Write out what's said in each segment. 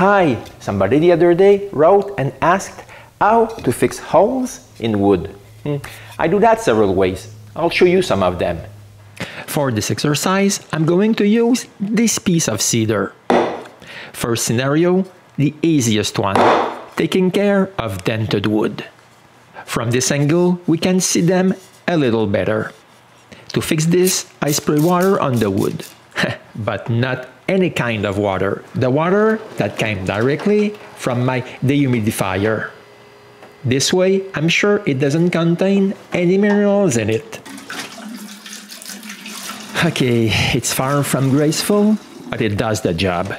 Hi! Somebody the other day wrote and asked how to fix holes in wood. I do that several ways. I'll show you some of them. For this exercise, I'm going to use this piece of cedar. First scenario, the easiest one, taking care of dented wood. From this angle, we can see them a little better. To fix this, I spray water on the wood. But not any kind of water. The water that came directly from my dehumidifier. This way, I'm sure it doesn't contain any minerals in it. Okay, it's far from graceful, but it does the job.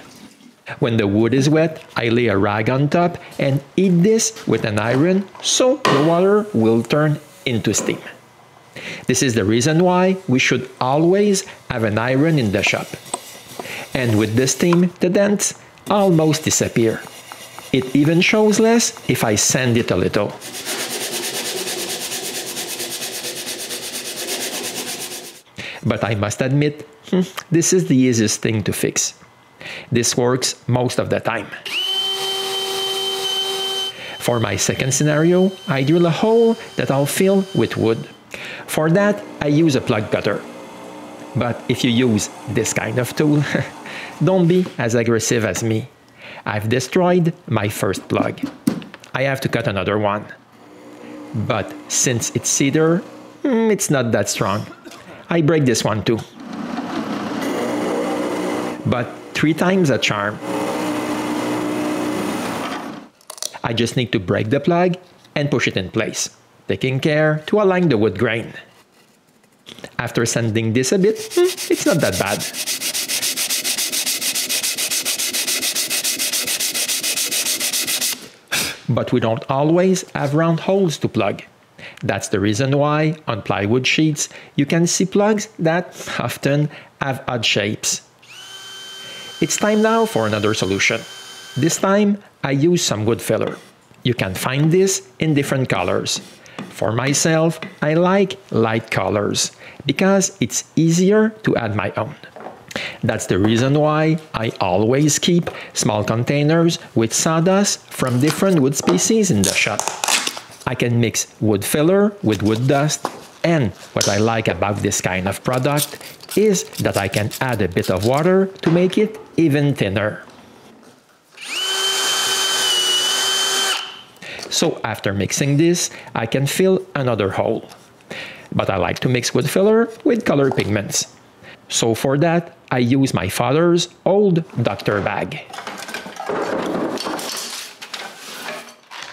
When the wood is wet, I lay a rag on top and heat this with an iron so the water will turn into steam. This is the reason why we should always have an iron in the shop. And with the steam, the dents almost disappear. It even shows less if I sand it a little. But I must admit, this is the easiest thing to fix. This works most of the time. For my second scenario, I drill a hole that I'll fill with wood. For that, I use a plug cutter. But if you use this kind of tool, don't be as aggressive as me. I've destroyed my first plug. I have to cut another one. But since it's cedar, it's not that strong. I break this one too. But 3 times a charm. I just need to break the plug and push it in place, taking care to align the wood grain. After sanding this a bit, it's not that bad. But we don't always have round holes to plug. That's the reason why on plywood sheets you can see plugs that often have odd shapes. It's time now for another solution. This time I use some wood filler. You can find this in different colors. For myself, I like light colors because it's easier to add my own. That's the reason why I always keep small containers with sawdust from different wood species in the shop. I can mix wood filler with wood dust, and what I like about this kind of product is that I can add a bit of water to make it even thinner. So after mixing this, I can fill another hole. But I like to mix wood filler with color pigments. So for that, I use my father's old doctor bag.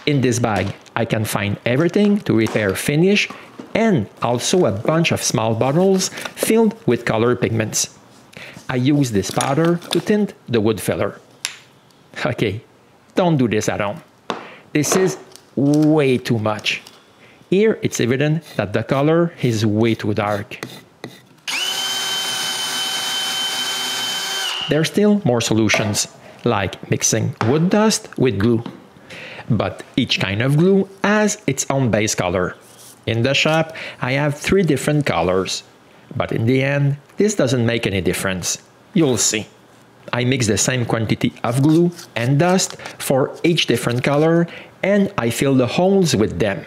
In this bag, I can find everything to repair finish and also a bunch of small bottles filled with color pigments. I use this powder to tint the wood filler. Okay, don't do this at home. This is way too much. Here it's evident that the color is way too dark. There are still more solutions, like mixing wood dust with glue. But each kind of glue has its own base color. In the shop, I have 3 different colors. But in the end, this doesn't make any difference. You'll see. I mix the same quantity of glue and dust for each different color, and I fill the holes with them.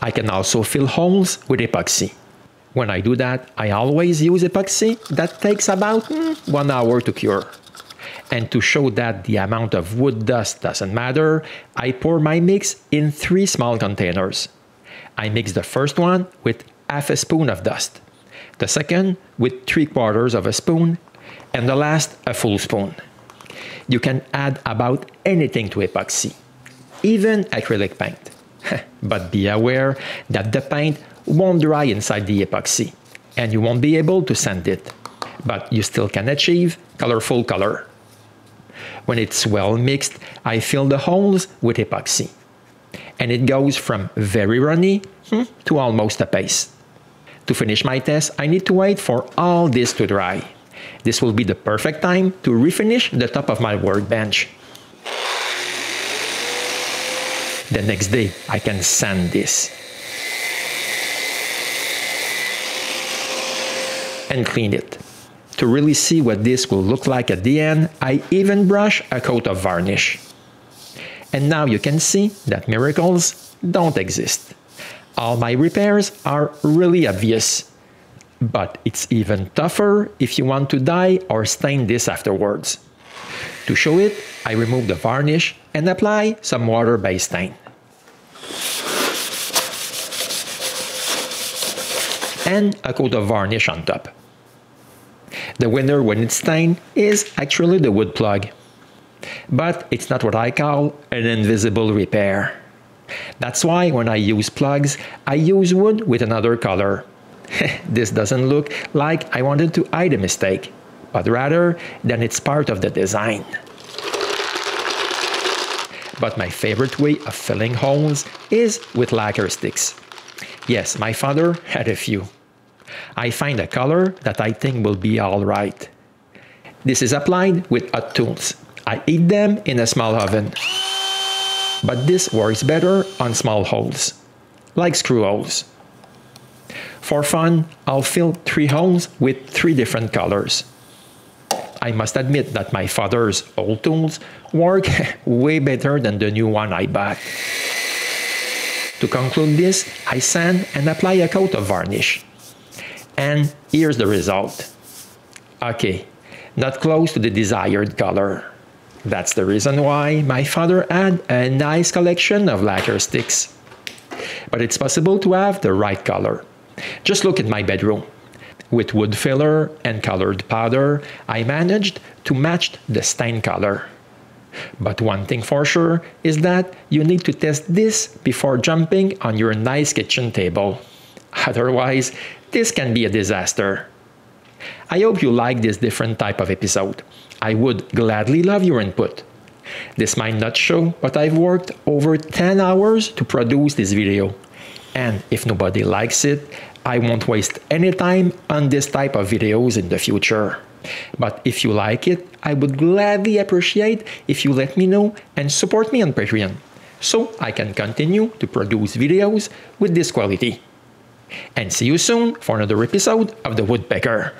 I can also fill holes with epoxy. When I do that, I always use epoxy that takes about 1 hour to cure. And to show that the amount of wood dust doesn't matter, I pour my mix in 3 small containers. I mix the first one with half a spoon of dust, the second with 3/4 of a spoon, and the last a full spoon. You can add about anything to epoxy, even acrylic paint. But be aware that the paint won't dry inside the epoxy, and you won't be able to sand it. But you still can achieve colorful color. When it's well mixed, I fill the holes with epoxy. And it goes from very runny to almost a paste. To finish my test, I need to wait for all this to dry. This will be the perfect time to refinish the top of my workbench. The next day, I can sand this and clean it. To really see what this will look like at the end, I even brush a coat of varnish. And now you can see that miracles don't exist. All my repairs are really obvious. But it's even tougher if you want to dye or stain this afterwards. To show it, I remove the varnish and apply some water-based stain. And a coat of varnish on top. The winner when it's stained is actually the wood plug. But it's not what I call an invisible repair. That's why when I use plugs, I use wood with another color. This doesn't look like I wanted to hide a mistake, but rather that it's part of the design. But my favorite way of filling holes is with lacquer sticks. Yes, my father had a few. I find a color that I think will be alright. This is applied with hot tools. I heat them in a small oven. But this works better on small holes, like screw holes. For fun, I'll fill 3 holes with 3 different colors. I must admit that my father's old tools work way better than the new one I bought. To conclude this, I sand and apply a coat of varnish. And here's the result. Okay, not close to the desired color. That's the reason why my father had a nice collection of lacquer sticks. But it's possible to have the right color. Just look at my bedroom. With wood filler and colored powder, I managed to match the stain color. But one thing for sure is that you need to test this before jumping on your nice kitchen table. Otherwise, this can be a disaster. I hope you like this different type of episode. I would gladly love your input. This might not show, but I've worked over 10 hours to produce this video. And if nobody likes it, I won't waste any time on this type of videos in the future. But if you like it, I would gladly appreciate if you let me know and support me on Patreon, so I can continue to produce videos with this quality. And see you soon for another episode of The Woodpecker.